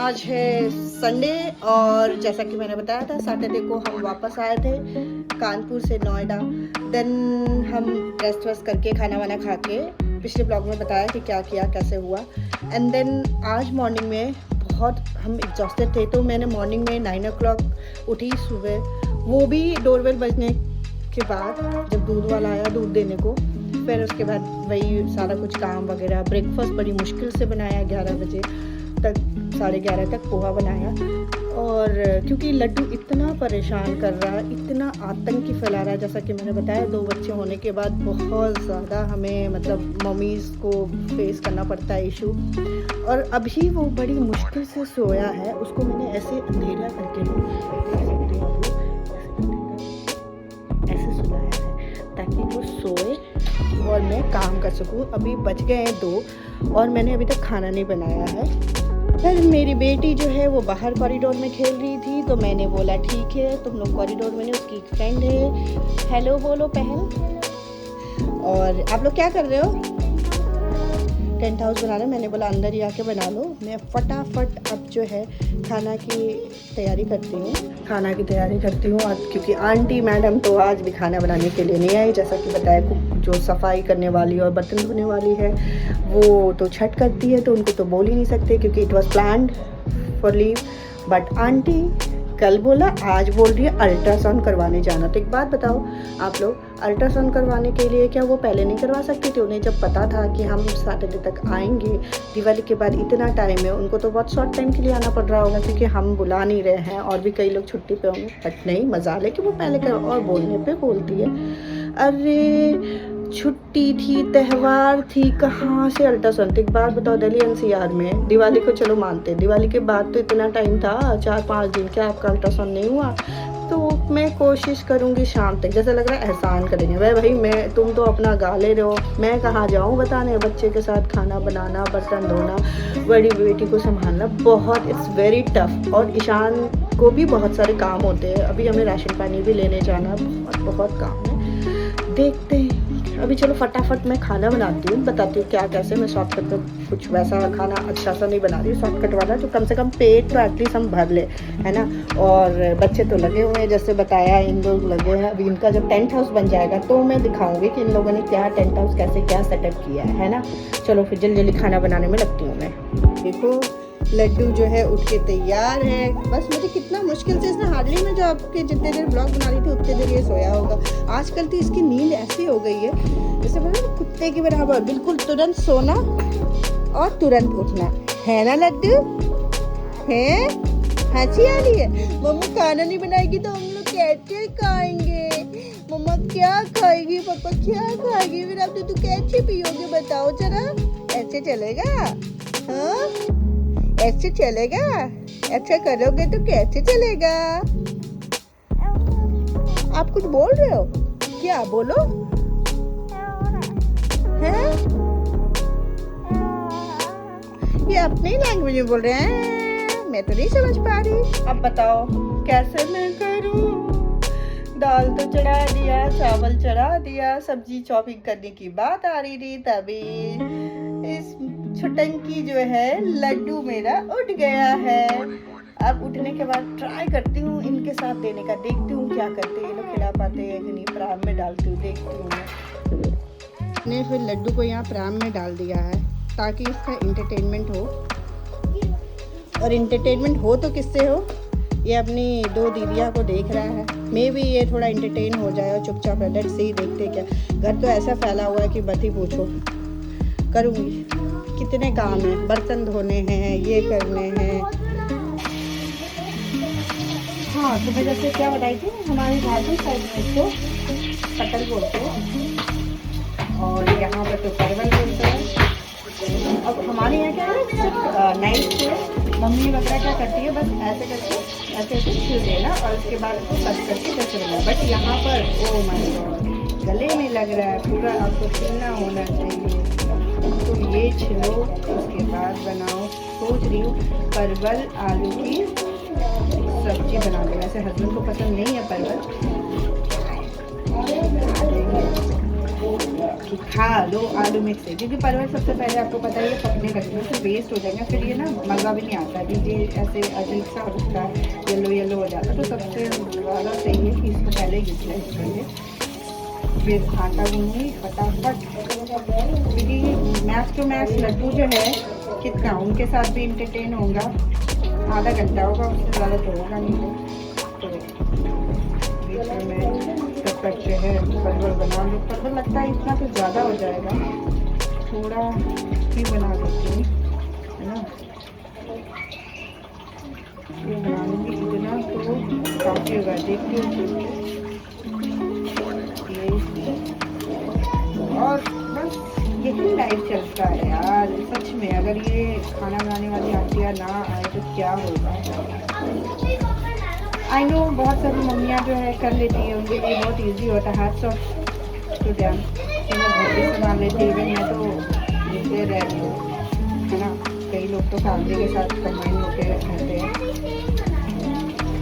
आज है संडे और जैसा कि मैंने बताया था सैटरडे को हम वापस आए थे कानपुर से नोएडा। देन हम रेस्ट वेस्ट करके खाना वाना खा के पिछले ब्लॉग में बताया कि क्या किया कैसे हुआ। एंड देन आज मॉर्निंग में बहुत हम एग्जॉस्टेड थे, तो मैंने मॉर्निंग में 9 o'clock उठी सुबह, वो भी डोरबेल बजने के बाद जब दूध वाला आया दूध देने को। फिर उसके बाद वही सारा कुछ काम वगैरह, ब्रेकफास्ट बड़ी मुश्किल से बनाया 11 बजे तक, 11:30 तक पोहा बनाया। और क्योंकि लड्डू इतना परेशान कर रहा है, इतना आतंकी फैला रहा है, जैसा कि मैंने बताया 2 बच्चे होने के बाद बहुत ज़्यादा हमें मतलब मम्मीज़ को फेस करना पड़ता है इशू। और अभी वो बड़ी मुश्किल से सोया है, उसको मैंने ऐसे अंधेरा करके ऐसे सुलाया है ताकि वो सोए और मैं काम कर सकूँ। अभी बज गए हैं 2 और मैंने अभी तक खाना नहीं बनाया है। फिर मेरी बेटी जो है वो बाहर कॉरिडोर में खेल रही थी, तो मैंने बोला ठीक है तुम लोग कॉरिडोर में, उसकी एक फ्रेंड है, हेलो बोलो पहल। और आप लोग क्या कर रहे हो? टेंट हाउस बना रहे हो। मैंने बोला अंदर ही आके बना लो। मैं फटाफट अब जो है खाना की तैयारी करती हूँ आज, क्योंकि आंटी मैडम तो आज भी खाना बनाने के लिए नहीं आई। जैसा कि बताया जो सफाई करने वाली और बर्तन धोने वाली है वो तो छठ करती है, तो उनको तो बोल ही नहीं सकते क्योंकि it was planned for leave. But aunty कल बोला, आज बोल रही है अल्ट्रासाउंड करवाने जाना। तो एक बात बताओ आप लोग, अल्ट्रासाउंड करवाने के लिए क्या वो पहले नहीं करवा सकती थी? उन्हें जब पता था कि हम सैटरडे तक आएंगे, दिवाली के बाद इतना टाइम है, उनको तो बहुत शॉर्ट टाइम के लिए आना पड़ रहा होगा क्योंकि हम बुला नहीं रहे हैं और भी कई लोग छुट्टी पे होंगे। बट नहीं, मजा ले कि वो पहले कर, और बोलने पे बोलती है अरे छुट्टी थी, त्यौहार थी, कहाँ से अल्ट्रासाउंड। एक बार बताओ दिल्ली एनसीआर में दिवाली को चलो मानते, दिवाली के बाद तो इतना टाइम था 4-5 दिन, क्या आपका अल्ट्रासाउंड नहीं हुआ? तो मैं कोशिश करूँगी शाम तक, जैसा लग रहा है एहसान करेंगे। भाई तुम तो अपना गा ले रहे हो, मैं कहाँ जाऊँ बताने। बच्चे के साथ खाना बनाना, बर्तन धोना, बड़ी बेटी को संभालना बहुत, इट्स वेरी टफ। और ईशान को भी बहुत सारे काम होते हैं, अभी हमें राशन पानी भी लेने जाना, बहुत काम है। देखते हैं अभी। चलो फटाफट मैं खाना बनाती हूँ, बताती हूँ क्या कैसे। मैं शॉर्टकट में कुछ वैसा खाना अच्छा सा नहीं बना रही हूँ, शॉर्टकट वाला, जो कम से कम पेट तो एटलीस्ट हम भर ले, है ना। और बच्चे तो लगे हुए हैं, जैसे बताया इन लोग लगे हैं। अभी इनका जब टेंट हाउस बन जाएगा तो मैं दिखाऊंगी कि इन लोगों ने क्या टेंट हाउस कैसे क्या सेटअप किया है ना। चलो फिर जल्दी जल्दी खाना बनाने में लगती हूँ मैं। देखो लड्डू जो है उठ के तैयार है। बस मुझे कितना मुश्किल से, इसने हार्डली में जो आपके जितने देर ब्लॉग बना रही थी उतने देर ये सोया होगा। आजकल तो इसकी नींद ऐसी हो गई है जैसे बोलो कुत्ते की बराबर, बिल्कुल तुरंत सोना और तुरंत उठना, है ना लड्डू? है हंसी आ रही है। मम्मा खाना नहीं बनाएगी तो हम लोग कैसे खाएंगे? मम्मा क्या खाएगी, पापा क्या खाएगी, फिर अब तो कैसे पियोगे बताओ जरा? ऐसे चलेगा? हाँ ऐसे चलेगा? ऐसा करोगे तो कैसे चलेगा? आप कुछ बोल रहे हो क्या? बोलो। हैं? ये अपनी लैंग्वेज में बोल रहे हैं, मैं तो नहीं समझ पा रही। अब बताओ कैसे मैं करूं? दाल तो चढ़ा दिया, चावल चढ़ा दिया, सब्जी चॉपिंग करने की बात आ रही थी, तभी इस छुटंकी जो है लड्डू मेरा उठ गया है। अब उठने के बाद ट्राई करती हूँ इनके साथ देने का, देखती हूँ क्या करते हैं ये लोग, खिला पाते हैं कि नहीं। प्राम में डालती हूँ, देखती हूँ मैं। फिर लड्डू को यहाँ प्राम में डाल दिया है ताकि इसका इंटरटेनमेंट हो। और इंटरटेनमेंट हो तो किससे हो? ये अपनी 2 दीदियाँ को देख रहा है, मे भी ये थोड़ा इंटरटेन हो जाए और चुपचाप है। लेट्स सी, देखते क्या। घर तो ऐसा फैला हुआ है कि मत ही पूछो। करूँगी, कितने काम हैं, बर्तन धोने हैं, ये करने हैं। हाँ तो मैं जैसे क्या बताई थी, हमारी भाजी साइड में इसको पटल बोलते हैं और यहाँ पर तो परवल बोलते हैं। अब हमारे यहाँ क्या है, सिर्फ नाइट से मम्मी वगैरह क्या करती है, बस ऐसे करके ऐसे छील देना और उसके बाद उसको कट करके रख देना। बट यहाँ पर ओ माय गॉड, गले में लग रहा है पूरा, आपको छीलना होना चाहिए। तो ये छिलो, उसके बाद बनाओ। सोच रही हूँ परवल आलू की सब्जी बना दें। वैसे हस्बैंड को पसंद नहीं है परवल, कि खा लो आलू मिक्स है, क्योंकि परवल सबसे पहले आपको पता है ये पकने लगते हैं तो वेस्ट हो जाएगा, फिर ये ना मज़ा भी नहीं आता, क्योंकि ऐसे अजीब सा होता है, येलो येलो हो जाता है। तो सबसे ज़्यादा सही है कि इसको पहले यूटिलाइज करिए। फिर आटा गूंदी फटाफट, क्योंकि मैक्स टू मैक्स लड्डू जो है कितना उनके साथ भी इंटरटेन होगा, आधा घंटा होगा, उससे ज़्यादा तो होगा नहीं। तो बीच में मैं तब तक जो है परवल बना लूँ। परवल लगता है इतना तो ज़्यादा हो जाएगा, थोड़ा ही बना देती हूँ, है ना। ये बना लूँगी, इतना तो काफ़ी होगा। देखती हूँ और बस यही लाइफ चलता है यार सच में। अगर ये खाना बनाने वाली आंटियाँ ना आए तो क्या होगा। आई नो बहुत सारी मम्मियाँ जो है कर लेती है, उनके लिए बहुत इजी होता है, हैट्स ऑफ टू देम। मैं घर भी संभाल लेती, इवन मैं तो नीचे रह रही हूँ, है ना। कई लोग तो फैमिली के साथ कंबाइन होकर रहते हैं,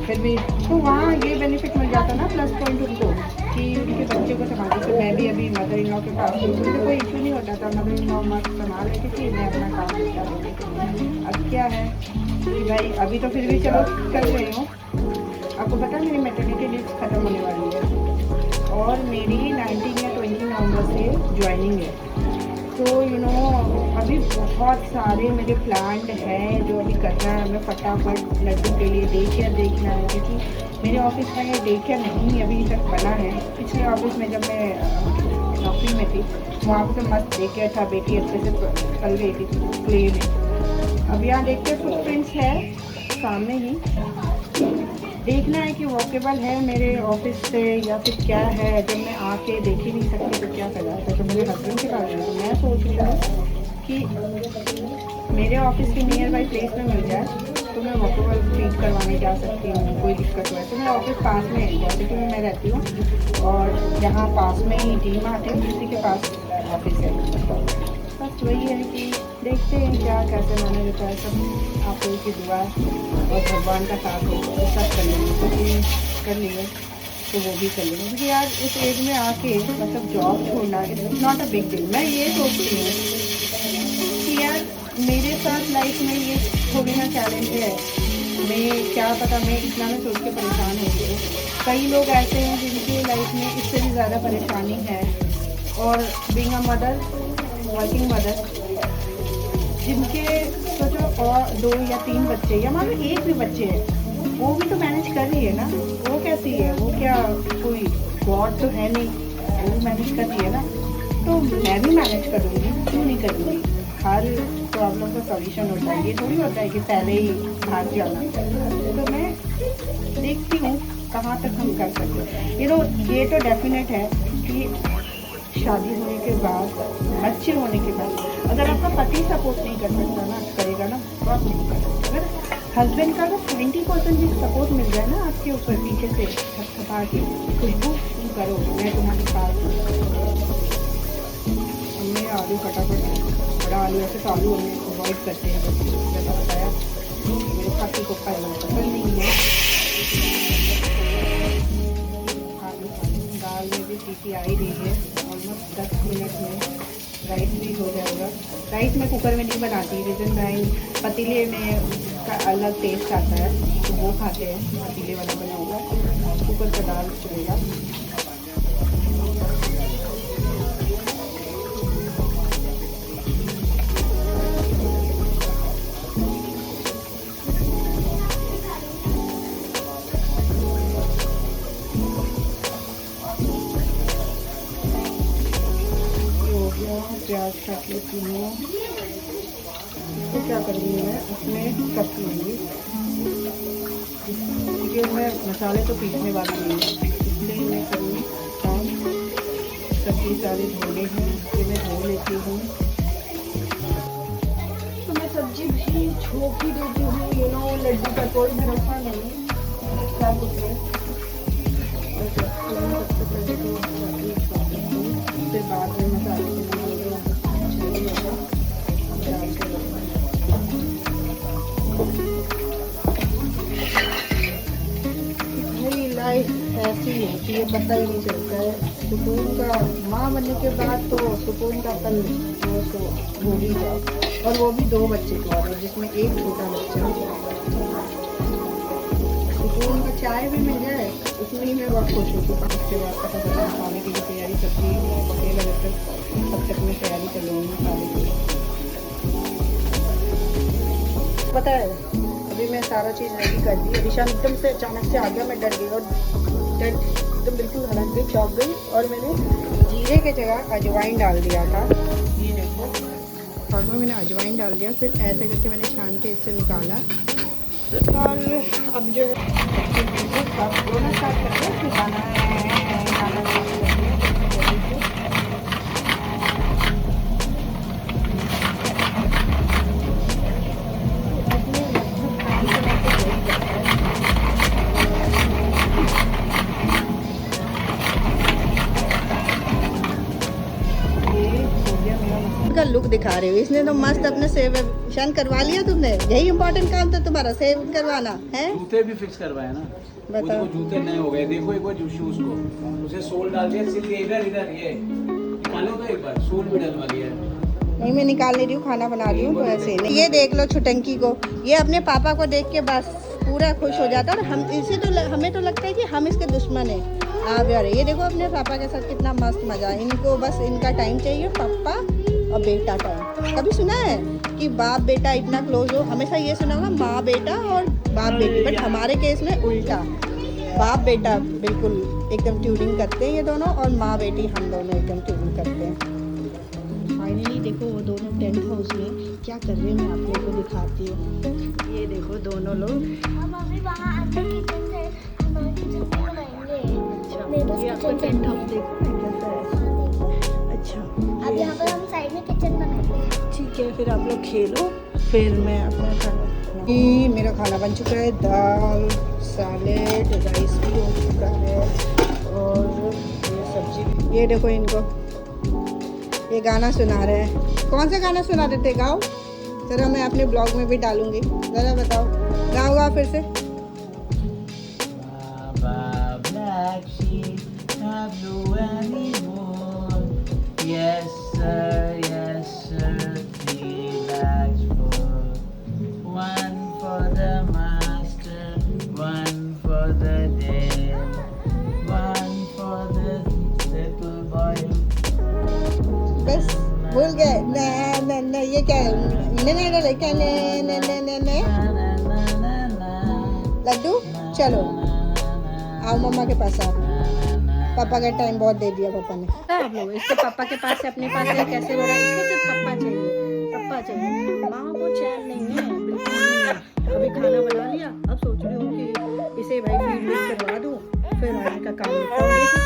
फिर भी तो वहाँ ये बेनिफिट मिल जाता ना, प्लस पॉइंट उनको कि उनके बच्चे को संभाल। तो मैं भी अभी मदर इन लॉ के पास हूँ, मुझे कोई इशू नहीं होता था, मदर इन लॉ मस्त संभाल लेती थी, मैं अपना काम करता रहती। अब क्या है कि भाई अभी तो फिर भी चलो कर रही हूँ। आपको पता है मेरी मैटरनिटी लीव खत्म होने वाली है और मेरी 19 या 20 नवंबर से ज्वाइनिंग है। तो यू नो अभी बहुत सारे मेरे प्लान हैं जो अभी करना है। हमें फटाफट लड्डू के लिए डे केयर देखना है, क्योंकि मेरे ऑफिस में ये डे केयर नहीं अभी तक बना है। पिछले ऑफिस में जब मैं नौकरी में थी वहाँ पर तो मस्त डे केयर था, बेटी अच्छे से पल गई थी प्ले में। अब यहाँ डे केयर फुटप्रिंट्स है सामने ही, देखना है कि वॉकेबल है मेरे ऑफिस से या फिर क्या है। जब मैं आके देख ही नहीं सकती तो क्या कर रहा था, तो मेरे हस्बैंड के पास गई। तो मैं सोच रही हूँ कि मेरे ऑफिस के नियर बाई प्लेस में मिल जाए तो मैं वॉकेबल ट्रीट करवाने जा सकती हूँ, कोई दिक्कत हो है तो। मेरा ऑफिस पास में है, पॉजिटिव में मैं रहती हूँ और यहाँ पास में ही डी मार्ट है, उसी के पास ऑफिस है। बस वही है कि देखते हैं क्या कैसे मैंने होता है। सब आप लोगों की दुआ और भगवान का साथ हो तो सब कर लेंगे, कुछ कर लिए तो वो भी कर लेंगे। क्योंकि यार इस एज में आके मतलब जॉब छोड़ना it's not a big deal. मैं ये सोचती हूँ कि यार मेरे साथ लाइफ में ये थोड़ी ना चैलेंज है, मैं क्या पता मैं इतना में सोच के परेशान हो गई। कई लोग ऐसे हैं जिनकी लाइफ में इससे भी ज़्यादा परेशानी है। और being a mother, working mother, जिनके सोचो और 2 या 3 बच्चे या मान लो एक भी बच्चे है, वो भी तो मैनेज कर रही है ना। वो कैसी है, वो क्या कोई गॉड तो है नहीं, वो भी मैनेज कर रही है ना। तो मैं भी मैनेज करूँगी, क्यों नहीं करूँगी। हर प्रॉब्लम का सॉल्यूशन होता है, ये थोड़ी होता है कि पहले ही भाग जाना। तो मैं देखती हूँ कहाँ तक हम कर सकते हैं। ये तो डेफिनेट है कि शादी होने के बाद, बच्चे होने के बाद अगर आपका पति सपोर्ट नहीं कर सकता ना, करेगा ना, तो आप नहीं कर सकते। अगर हस्बैंड का अगर 20% भी सपोर्ट मिल जाए ना आपके ऊपर पीछे से थपथपा के, खुशबू तुम करो, मैं तुम्हारे पास हूँ। हमने आलू फटाफट, बड़ा आलू ऐसे तो आलू हमें अवॉइड करते हैं, जैसा बताया मेरे पति को पसंद नहीं है। दाल में भी सीटी आ ही रही है, ऑलमोस्ट 10 मिनट में राइस भी हो जाएगा। राइस मैं कुकर में नहीं बनाती, रीजन राइस पतीले में का अलग टेस्ट आता है, तो वो खाते हैं पतीले वाला बना हुआ। कुकर का दाल चलेगा। प्याज काट लेती हूँ, तो क्या करूँगी मैं उसमें कट लूँगी, क्योंकि मैं मसाले तो पीसने वाली नहीं है, इसलिए मैं करूँगी काम। सब्जी सारी धोने हैं, ये मैं धो लेती हूँ। तो मैं सब्जी भी छोंक ही देती हूँ, यू नो लड्डू का कोई भरोसा नहीं क्या कुछ है। और सबसे पहले तो फिर बाद में मसाले लाइफ ऐसी है कि ये पता ही नहीं चलता है। सुकून का माँ बनने के बाद तो सुकून का पल वो तो भूल ही जाओ, और वो भी 2 बच्चे के बाद, जिसमें एक छोटा बच्चा। सुकून का चाय भी मिल जाए उसमें ही मैं बहुत खुश होती हूँ। उसके बाद पता खाने की तैयारी सब्जी पकेला जब तक मैं तैयारी कर लूँगी खाने की। पता है अभी मैं सारा चीज़ रेडी कर दी। अभिशान एकदम से अचानक से आ गया, मैं डर गई और एकदम बिल्कुल हड़क गई, चौंक गई, और मैंने जीरे के जगह अजवाइन डाल दिया था। ये देखो, और में मैंने अजवाइन डाल दिया, फिर ऐसे करके मैंने छान के इससे निकाला। और अब जो है दोनों स्टार्ट करते हैं, खाना का लुक दिखा रहे हो। इसने तो मस्त अपने सेव शन करवा लिया तुमने, यही इम्पोर्टेंट काम था तुम्हारा, सेव करवाना है। जूते भी फिक्स करवाए ना, बताओ जूते नए हो गए। देखो एक बार शूज को उसे सोल डाल दिया, सिर्फ इधर ये निकालो तो एक बार सोल भी डलवा दिया है। नहीं मैं निकाल नहीं रही हूँ, खाना बना रही हूँ, तो ऐसे नहीं। ये देख लो छुटंकी को, ये अपने पापा को देख के बस पूरा खुश हो जाता है, और हम इसे तो हमें तो लगता है कि हम इसके दुश्मन हैं। आप यार ये देखो अपने पापा के साथ कितना मस्त मजा है। इनको बस इनका टाइम चाहिए, पापा और बेटा टाइम। कभी सुना है कि बाप बेटा इतना क्लोज हो? हमेशा ये सुना होगा माँ बेटा और बाप बेटी, बट हमारे केस में उल्टा, बाप बेटा बिल्कुल एकदम ट्यूनिंग करते हैं ये दोनों, और माँ बेटी हम दोनों एकदम ट्यूनिंग करते हैं। फाइनली देखो वो दोनों टेंट हाउस में क्या कर रहे हैं, मैं आप लोगों को दिखाती हूँ। ये देखो दोनों लोग, हम अभी वहाँ अंदर किचन से हमारे किचन बनाएंगे। ये आपका टेंट हाउस देखो ना कैसा है। अच्छा अब यहाँ पर हम साइड में किचन बनाएंगे। ठीक है, फिर आप लोग खेलो, फिर मैं अपना खाना। ये मेरा खाना बन चुका है, दाल सैलेड राइस भी हो चुका है, और ये सब्जी। ये देखो इनको ये गाना सुना रहे हैं। कौन सा गाना सुना रहे थे? गाओ जरा, मैं अपने ब्लॉग में भी डालूंगी, ज़रा बताओ, गाओ फिर से। Yes sir, 3 bags full, 1 for the master, 1 for the dame, 1 for the little boy. बस भूल गए ना ये क्या है? लड्डू चलो आओ मम्मा के पास, आओ। पापा का टाइम बहुत दे दिया पापा ने। आप लोग इसको पापा के पास से अपने पास से कैसे हो रहा है? इसको सिर्फ पापा चाहिए, माँ को चैन नहीं है बिल्कुल नहीं। अभी खाना बना लिया, अब सोच रही हूँ कि इसे भाई फीड करवा दूँ, फिर आने का काम निपटाऊँ।